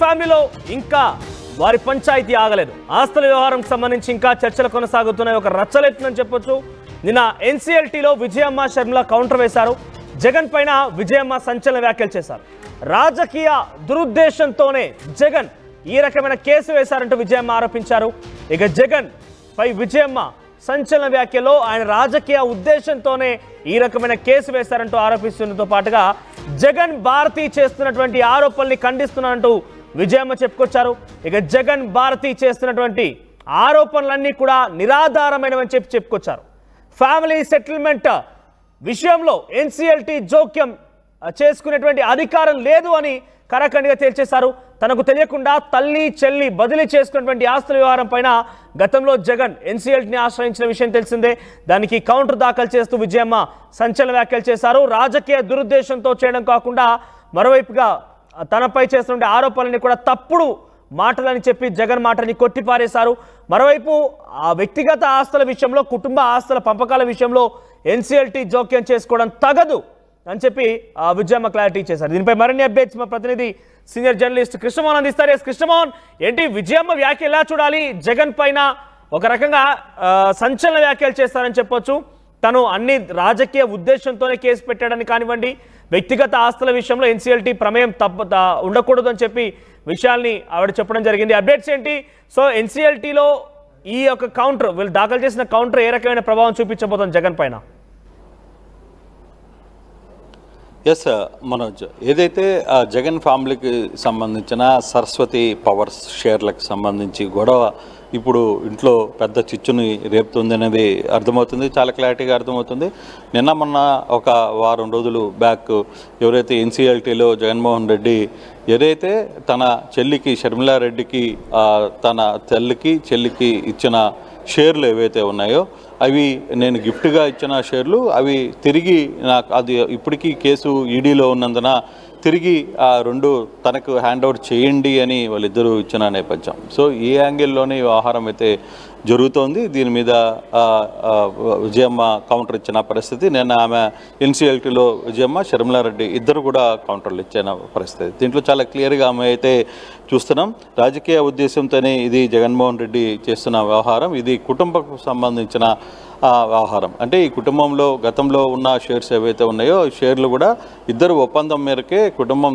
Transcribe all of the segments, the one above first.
ఫ్యామిలీలో ఇంకా వారి పంచాయతీ ఆగలేదు. ఆస్తుల వ్యవహారంకి సంబంధించి ఇంకా చర్చలు కొనసాగుతున్నాయి. ఒక రచ్చలెత్తుందని చెప్పొచ్చు. నిన్న ఎన్సీఎల్టీలో విజయమ్మ షర్మిల కౌంటర్ వేశారు. జగన్ పైన విజయమ్మ సంచలన వ్యాఖ్యలు చేశారు. రాజకీయ దురుద్దేశంతోనే జగన్ ఈ రకమైన కేసు వేశారంటూ విజయమ్మ ఆరోపించారు. ఇక జగన్ పై విజయమ్మ సంచలన వ్యాఖ్యలో ఆయన రాజకీయ ఉద్దేశంతోనే ఈ రకమైన కేసు వేశారంటూ ఆరోపిస్తున్నతో పాటుగా జగన్ భారతి చేస్తున్నటువంటి ఆరోపణల్ని ఖండిస్తున్నారంటూ విజయమ్మ చెప్పుకొచ్చారు. ఇక జగన్ భారతి చేస్తున్నటువంటి ఆరోపణలన్నీ కూడా నిరాధారమైనవని చెప్పుకొచ్చారు. ఫ్యామిలీ సెటిల్మెంట్ విషయంలో ఎన్సీఎల్టీ జోక్యం చేసుకునేటువంటి అధికారం లేదు అని కరాఖండిగా తేల్చేశారు. తనకు తెలియకుండా తల్లి చెల్లి బదిలీ చేసుకున్నటువంటి ఆస్తుల వ్యవహారం పైన గతంలో జగన్ ఎన్సీఎల్టీని ఆశ్రయించిన విషయం తెలిసిందే. దానికి కౌంటర్ దాఖలు చేస్తూ విజయమ్మ సంచలన వ్యాఖ్యలు చేశారు. రాజకీయ దురుద్దేశంతో చేయడం కాకుండా మరోవైపుగా తనపై చేస్తున్న ఆరోపణలని కూడా తప్పుడు మాటలని చెప్పి జగన్ మాటని కొట్టిపారేశారు. మరోవైపు ఆ వ్యక్తిగత ఆస్తుల విషయంలో, కుటుంబ ఆస్తుల పంపకాల విషయంలో ఎన్సీఎల్టీ జోక్యం చేసుకోవడం తగదు అని చెప్పి విజయమ్మ క్లారిటీ చేశారు. దీనిపై మరిన్ని అప్డేట్స్ మా ప్రతినిధి సీనియర్ జర్నలిస్ట్ కృష్ణమోహన్ అందిస్తారు. కృష్ణమోహన్, ఏంటి విజయమ్మ వ్యాఖ్య ఎలా చూడాలి? జగన్ పైన ఒక రకంగా సంచలన వ్యాఖ్యలు చేస్తారని చెప్పొచ్చు. తను అన్ని రాజకీయ ఉద్దేశంతోనే కేసు పెట్టాడని కానివ్వండి, వ్యక్తిగత ఆస్తుల విషయంలో ఎన్సీఎల్టీ ప్రమేయం ఉండకూడదు అని చెప్పి విషయాల్ని ఆవిడ చెప్పడం జరిగింది. అప్డేట్స్ ఏంటి? సో ఎన్సీఎల్టీలో ఈ యొక్క కౌంటర్, వీళ్ళు దాఖలు చేసిన కౌంటర్ ఏ రకమైన ప్రభావం చూపించబోతుంది జగన్ పైన? ఎస్ మనోజ్, ఏదైతే జగన్ ఫ్యామిలీకి సంబంధించిన సరస్వతి పవర్స్ షేర్లకు సంబంధించి గొడవ ఇప్పుడు ఇంట్లో పెద్ద చిచ్చుని రేపుతుంది అనేది అర్థమవుతుంది, చాలా క్లారిటీగా అర్థమవుతుంది. నిన్న మొన్న ఒక వారం రోజులు బ్యాక్ ఎవరైతే ఎన్సీఎల్టీలో జగన్మోహన్ రెడ్డి ఏదైతే తన చెల్లికి షర్మిలారెడ్డికి తన చెల్లికి ఇచ్చిన షేర్లు ఏవైతే ఉన్నాయో అవి నేను గిఫ్ట్గా ఇచ్చిన షేర్లు, అవి తిరిగి నాకు అది ఇప్పటికీ కేసు ఈడీలో ఉన్నందున తిరిగి ఆ రెండు తనకు హ్యాండ్ ఓవర్ చేయండి అని వాళ్ళిద్దరూ ఇచ్చిన నేపథ్యం. సో ఈ యాంగిల్లోనే వ్యవహారం అయితే జరుగుతోంది. దీని మీద విజయమ్మ కౌంటర్ ఇచ్చిన పరిస్థితి. నిన్న ఆమె ఎన్సీఎల్టీలో విజయమ్మ, షర్మిలారెడ్డి ఇద్దరు కూడా కౌంటర్లు ఇచ్చిన పరిస్థితి. దీంట్లో చాలా క్లియర్గా ఆమె అయితే చూస్తున్నాం. రాజకీయ ఉద్దేశంతోనే ఇది జగన్మోహన్ రెడ్డి చేస్తున్న వ్యవహారం. ఇది కుటుంబకు సంబంధించిన వ్యవహారం. అంటే ఈ కుటుంబంలో గతంలో ఉన్న షేర్స్ ఏవైతే ఉన్నాయో షేర్లు కూడా ఇద్దరు ఒప్పందం మేరకే కుటుంబం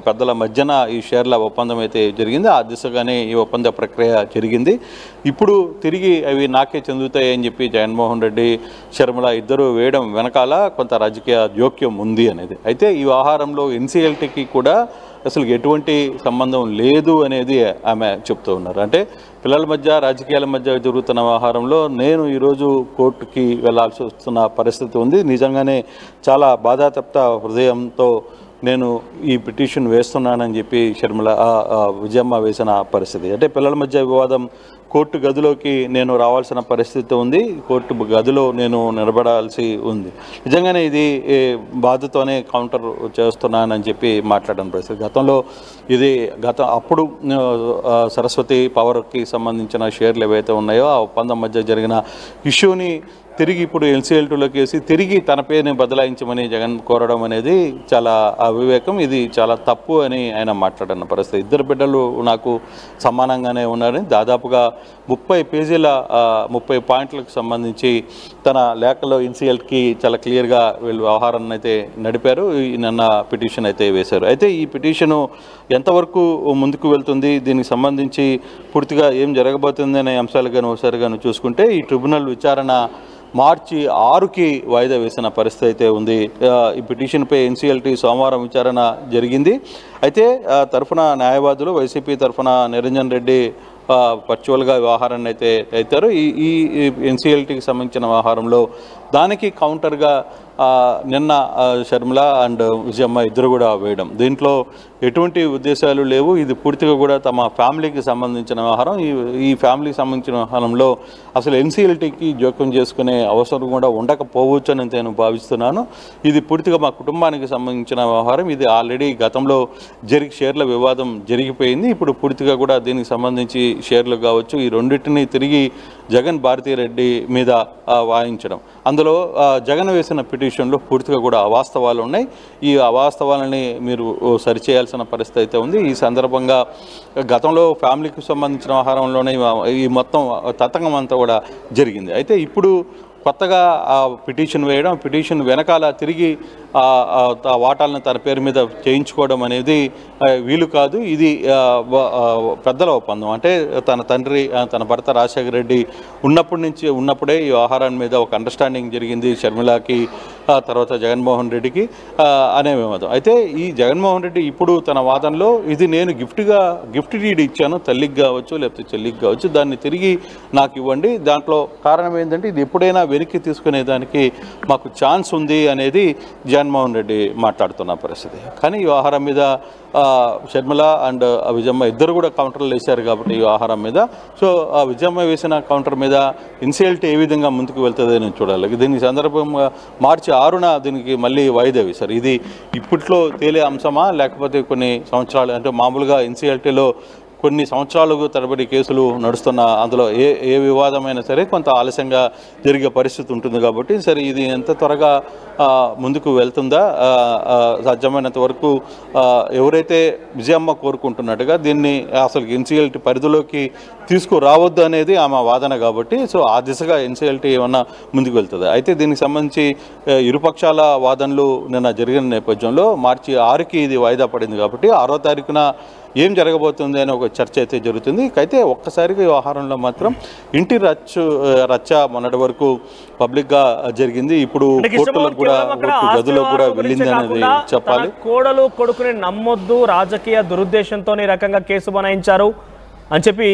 పెద్దల మధ్యన ఈ షేర్ల ఒప్పందం అయితే జరిగింది. ఆ దిశగానే ఈ ఒప్పంద ప్రక్రియ జరిగింది. ఇప్పుడు తిరిగి అవి నాకే చెందుతాయి అని చెప్పి జగన్మోహన్ రెడ్డి, షర్మిల ఇద్దరు వేయడం వెనకాల కొంత రాజకీయ జోక్యం ఉంది అనేది. అయితే ఈ వ్యవహారంలో ఎన్సీఎల్టీకి కూడా అసలు ఎటువంటి సంబంధం లేదు అనేది ఆమె చెప్తూ ఉన్నారు. అంటే పిల్లల మధ్య, రాజకీయాల మధ్య జరుగుతున్న వ్యవహారంలో నేను ఈరోజు కోర్టుకి వెళ్లాల్సి వస్తున్న పరిస్థితి ఉంది. నిజంగానే చాలా బాధాతప్త హృదయంతో నేను ఈ పిటిషన్ వేస్తున్నానని చెప్పి విజయమ్మ వేసిన పరిస్థితి. అంటే పిల్లల మధ్య వివాదం కోర్టు గదిలోకి నేను రావాల్సిన పరిస్థితి ఉంది, కోర్టు గదిలో నేను నిలబడాల్సి ఉంది. నిజంగానే ఇది బాధతోనే కౌంటర్ చేస్తున్నానని చెప్పి మాట్లాడడం పరిస్థితి. గతంలో అప్పుడు సరస్వతి పవర్కి సంబంధించిన షేర్లు ఏవైతే ఉన్నాయో ఆ ఒప్పందం మధ్య జరిగిన ఇష్యూని తిరిగి ఇప్పుడు ఎన్సీఎల్టీలోకి వేసి తిరిగి తన పేరుని బదలాయించమని జగన్ కోరడం అనేది చాలా అవివేకం, ఇది చాలా తప్పు అని ఆయన మాట్లాడిన పరిస్థితి. ఇద్దరు బిడ్డలు నాకు సమానంగానే ఉన్నారని దాదాపుగా 30 పేజీల 30 పాయింట్లకు సంబంధించి తన లేఖలో ఎన్సీఎల్టీకి చాలా క్లియర్గా వీళ్ళు వ్యవహారాన్ని అయితే నడిపారు. నిన్న పిటిషన్ అయితే వేశారు. అయితే ఈ పిటిషను ఎంతవరకు ముందుకు వెళ్తుంది, దీనికి సంబంధించి పూర్తిగా ఏం జరగబోతుంది అనే అంశాలుగాను ఒకసారిగాను చూసుకుంటే ఈ ట్రిబ్యునల్ విచారణ మార్చి 6కి వాయిదా వేసిన పరిస్థితి అయితే ఉంది. ఈ పిటిషన్పై ఎన్సీఎల్టీ సోమవారం విచారణ జరిగింది. అయితే తరఫున న్యాయవాదులు వైసీపీ తరఫున నిరంజన్ రెడ్డి వర్చువల్గా వ్యవహారాన్ని అయితే అవుతారు. ఈ ఎన్సీఎల్టీకి సంబంధించిన వ్యవహారంలో దానికి కౌంటర్గా నిన్న షర్మిల అండ్ విజయమ్మ ఇద్దరు కూడా వేయడం, దీంట్లో ఎటువంటి ఉద్దేశాలు లేవు, ఇది పూర్తిగా కూడా తమ ఫ్యామిలీకి సంబంధించిన వ్యవహారం. ఈ ఫ్యామిలీకి సంబంధించిన వ్యవహారంలో అసలు ఎన్సీఎల్టీకి జోక్యం చేసుకునే అవసరం కూడా ఉండకపోవచ్చు అని నేను భావిస్తున్నాను. ఇది పూర్తిగా మా కుటుంబానికి సంబంధించిన వ్యవహారం. ఇది ఆల్రెడీ గతంలో షేర్ల వివాదం జరిగిపోయింది. ఇప్పుడు పూర్తిగా కూడా దీనికి సంబంధించి షేర్లు కావచ్చు, ఈ రెండింటిని తిరిగి జగన్ భారతిరెడ్డి మీద వాయించడం, అందులో జగన్ వేసిన పిటిషన్లో పూర్తిగా కూడా అవాస్తవాలు ఉన్నాయి. ఈ అవాస్తవాలని మీరు సరిచేయాల్సిన పరిస్థితి అయితే ఉంది. ఈ సందర్భంగా గతంలో ఫ్యామిలీకి సంబంధించిన వ్యవహారంలోనే ఈ మొత్తం తతంగం అంతా కూడా జరిగింది. అయితే ఇప్పుడు కొత్తగా పిటిషన్ వేయడం, పిటిషన్ వెనకాల తిరిగి వాటాలను తన పేరు మీద చేయించుకోవడం అనేది వీలు కాదు. ఇది పెద్దల ఒప్పందం. అంటే తన తండ్రి, తన భర్త రాజశేఖర రెడ్డి ఉన్నప్పుడే ఈ వ్యవహారాన్ని మీద ఒక అండర్స్టాండింగ్ జరిగింది షర్మిలాకి, తర్వాత జగన్మోహన్ రెడ్డికి అనే వివాదం. అయితే ఈ జగన్మోహన్ రెడ్డి ఇప్పుడు తన వాదనలో ఇది నేను గిఫ్ట్ డీడ్ ఇచ్చాను, తల్లికి కావచ్చు లేకపోతే చెల్లికి కావచ్చు, దాన్ని తిరిగి నాకు ఇవ్వండి. దాంట్లో కారణం ఏంటంటే ఇది ఎప్పుడైనా వెనక్కి తీసుకునేదానికి మాకు ఛాన్స్ ఉంది అనేది జగన్మోహన్ రెడ్డి మాట్లాడుతున్న పరిస్థితి. కానీ ఈ వ్యవహారం మీద షర్మిల అండ్ విజయమ్మ ఇద్దరు కూడా కౌంటర్లు వేశారు కాబట్టి ఈ వ్యవహారం మీద. సో విజయమ్మ వేసిన కౌంటర్ మీద ఎన్సీఎల్టీ ఏ విధంగా ముందుకు వెళ్తుంది అని చూడాలి. దీని సందర్భంగా మార్చి 6న దీనికి మళ్ళీ వాయిదా వేశారు. ఇది ఇప్పట్లో తేలే అంశమా లేకపోతే కొన్ని సంవత్సరాలు, అంటే మామూలుగా ఎన్సీఎల్టీలో కొన్ని సంవత్సరాలకు తరబడి కేసులు నడుస్తున్న అందులో ఏ వివాదమైనా సరే కొంత ఆలస్యంగా జరిగే పరిస్థితి ఉంటుంది కాబట్టి సరే ఇది ఎంత త్వరగా ముందుకు వెళ్తుందా, సాధ్యమైనంత వరకు ఎవరైతే విజయమ్మ కోరుకుంటున్నట్టుగా దీన్ని అసలు ఎన్సీఎల్టీ పరిధిలోకి తీసుకురావద్దు అనేది ఆమె వాదన కాబట్టి సో ఆ దిశగా ఎన్సీఎల్టీ ఏమన్నా ముందుకు వెళ్తుంది. అయితే దీనికి సంబంధించి ఇరుపక్షాల వాదనలు నిన్న జరిగిన నేపథ్యంలో మార్చి 6కి ఇది వాయిదా పడింది కాబట్టి 6వ తారీఖున ఏం జరగబోతుంది అని ఒక చర్చ అయితే జరుగుతుంది. అయితే ఒక్కసారిగా వ్యవహారంలో మాత్రం ఇంటి రచ్చ మొన్నటి వరకు పబ్లిక్గా జరిగింది. ఇప్పుడు కోర్టులకు కూడా గదిలో కూడా వెళ్ళింది అనేది చెప్పాలి. కోడలు కొడుకుని నమ్మొద్దు, రాజకీయ దురుద్దేశంతో ఈ రకంగా కేసు బనాయించారు అని చెప్పి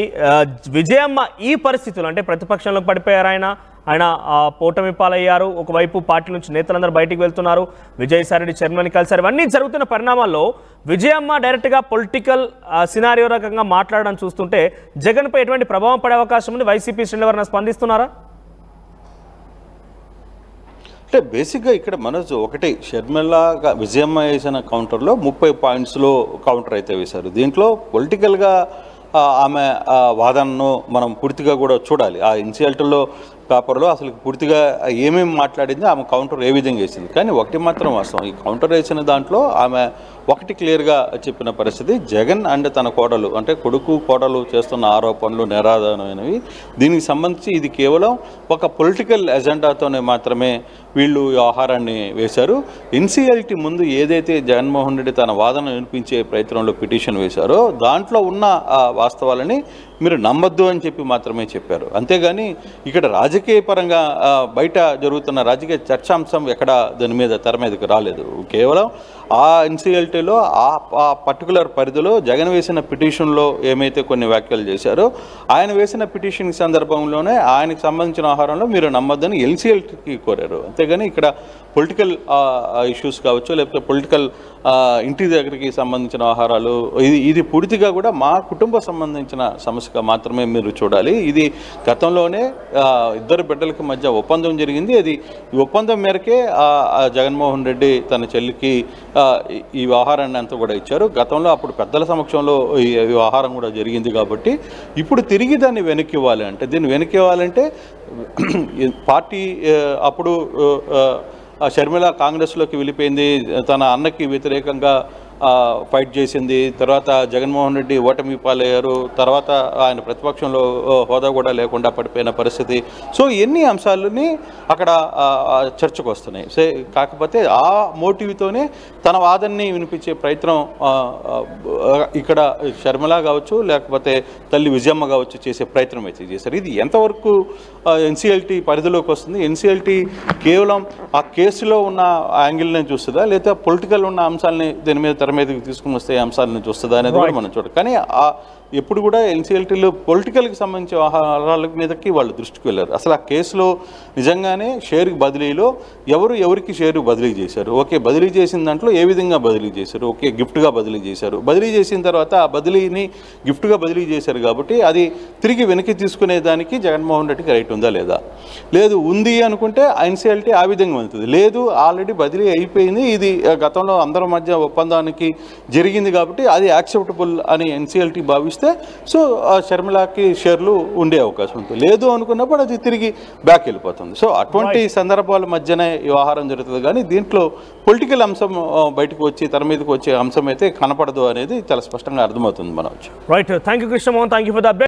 విజయమ్మ ఈ పరిస్థితులు, అంటే ప్రతిపక్షంలోకి పడిపోయారు ఆయన పోటమి పాలయ్యారు. ఒకవైపు పార్టీ నుంచి నేతలందరూ బయటికి వెళ్తున్నారు, విజయసాయిరెడ్డి చైర్మన్ కలిసారు. ఇవన్నీ జరుగుతున్న పరిణామాల్లో విజయమ్మ డైరెక్ట్గా పొలిటికల్ సినారియో రకంగా మాట్లాడడం చూస్తుంటే జగన్పై ఎటువంటి ప్రభావం పడే అవకాశం ఉంది? వైసీపీ శ్రేణులు ఎవరైనా స్పందిస్తున్నారా? అంటే బేసిక్గా ఇక్కడ మనోజ్ ఒకటి, షర్మిల విజయమ్మ వేసిన కౌంటర్లో 30 పాయింట్స్లో కౌంటర్ అయితే వేశారు. దీంట్లో పొలిటికల్గా ఆమె వాదనను మనం పూర్తిగా కూడా చూడాలి. ఆ ఎన్సీఎల్టీలో పేపర్లో అసలు పూర్తిగా ఏమేమి మాట్లాడింది, ఆమె కౌంటర్ ఏ విధంగా వేసింది. కానీ ఒకటి మాత్రం వాస్తవం, ఈ కౌంటర్ వేసిన దాంట్లో ఆమె ఒకటి క్లియర్గా చెప్పిన పరిస్థితి, జగన్ అండ్ తన కోడలు, అంటే కొడుకు కోడలు చేస్తున్న ఆరోపణలు నిరాధారమైనవి. దీనికి సంబంధించి ఇది కేవలం ఒక పొలిటికల్ ఎజెండాతోనే మాత్రమే వీళ్ళు వ్యవహారాన్ని వేశారు. ఎన్సీఎల్టీ ముందు ఏదైతే జగన్మోహన్ రెడ్డి తన వాదన వినిపించే ప్రయత్నంలో పిటిషన్ వేశారో దాంట్లో ఉన్న వాస్తవాలని మీరు నమ్మద్దు అని చెప్పి మాత్రమే చెప్పారు. అంతేగాని ఇక్కడ రాజకీయ పరంగా బయట జరుగుతున్న రాజకీయ చర్చాంశం ఎక్కడ దాని మీద తెర మీదకి రాలేదు. కేవలం ఆ ఎన్సీఎల్టీలో ఆ పర్టికులర్ పరిధిలో జగన్ వేసిన పిటిషన్లో ఏమైతే కొన్ని వ్యాఖ్యలు చేశారో ఆయన వేసిన పిటిషన్ సందర్భంలోనే ఆయనకు సంబంధించిన ఆహారంలో మీరు నమ్మద్దని ఎన్సీఎల్టీకి కోరారు. అంతేగాని ఇక్కడ పొలిటికల్ ఇష్యూస్ కావచ్చు లేకపోతే పొలిటికల్ ఇంటి దగ్గరికి సంబంధించిన ఆహారాలు ఇది పూర్తిగా కూడా మా కుటుంబ సంబంధించిన సమస్యగా మాత్రమే మీరు చూడాలి. ఇది గతంలోనే ఇద్దరు బిడ్డలకి మధ్య ఒప్పందం జరిగింది. అది ఈ ఒప్పందం మేరకే జగన్మోహన్ రెడ్డి తన చెల్లికి ఈ వ్యవహారాన్ని అంతా కూడా ఇచ్చారు. గతంలో అప్పుడు పెద్దల సమక్షంలో ఈ వ్యవహారం కూడా జరిగింది కాబట్టి ఇప్పుడు తిరిగి దాన్ని వెనక్కి ఇవ్వాలి అంటే, దీన్ని వెనక్కి ఇవ్వాలంటే పార్టీ అప్పుడు షర్మిల కాంగ్రెస్లోకి వెళ్ళిపోయింది, తన అన్నకి వ్యతిరేకంగా ఫైట్ చేసింది. తర్వాత జగన్మోహన్ రెడ్డి ఓటమి పాలయ్యారు. తర్వాత ఆయన ప్రతిపక్షంలో హోదా కూడా లేకుండా పడిపోయిన పరిస్థితి. సో ఎన్ని అంశాలని అక్కడ చర్చకు వస్తున్నాయి. సో కాకపోతే ఆ మోటివ్తోనే తన వాదనని వినిపించే ప్రయత్నం ఇక్కడ షర్మిల కావచ్చు లేకపోతే తల్లి విజయమ్మ కావచ్చు చేసే ప్రయత్నం అయితే చేశారు. ఇది ఎంతవరకు ఎన్సీఎల్టీ పరిధిలోకి వస్తుంది? ఎన్సీఎల్టీ కేవలం ఆ కేసులో ఉన్న యాంగిల్ని చూస్తుందా లేదా పొలిటికల్ ఉన్న అంశాలని దీని మీద తెర మీదకి తీసుకుని వస్తే అంశాలను చూస్తుందా అనేది కూడా మనం చూడాలి. కానీ ఎప్పుడు కూడా ఎన్సీఎల్టీలో పొలిటికల్కి సంబంధించిన వ్యవహారాల మీదకి వాళ్ళు దృష్టికి వెళ్ళారు. అసలు ఆ కేసులో నిజంగానే షేర్ బదిలీలో ఎవరికి షేరు బదిలీ చేశారు, ఓకే బదిలీ చేసిన దాంట్లో ఏ విధంగా బదిలీ చేశారు, ఓకే గిఫ్ట్గా బదిలీ చేశారు. బదిలీ చేసిన తర్వాత ఆ బదిలీని గిఫ్ట్గా బదిలీ చేశారు కాబట్టి అది తిరిగి వెనక్కి తీసుకునే దానికి జగన్మోహన్ రెడ్డికి రైట్ ఉందా లేదా? లేదు, ఉంది అనుకుంటే ఎన్సీఎల్టీ ఆ విధంగా వెళ్తుంది. లేదు, ఆల్రెడీ బదిలీ అయిపోయింది, ఇది గతంలో అందరి మధ్య ఒప్పందానికి జరిగింది కాబట్టి అది యాక్సెప్టబుల్ అని ఎన్సీఎల్టీ భావిస్తుంది. వస్తే సో షర్మిలాకి షేర్లు ఉండే అవకాశం ఉంటుంది. లేదు అనుకున్నప్పుడు అది తిరిగి బ్యాక్ వెళ్ళిపోతుంది. సో అటువంటి సందర్భాల మధ్యనే వ్యవహారం జరుగుతుంది. కానీ దీంట్లో పొలిటికల్ అంశం బయటకు వచ్చి తెర మీదకి వచ్చే అంశం అయితే కనపడదు అనేది చాలా స్పష్టంగా అర్థమవుతుంది Manoj. Right, thank you Krishnamohan, thank you for the update.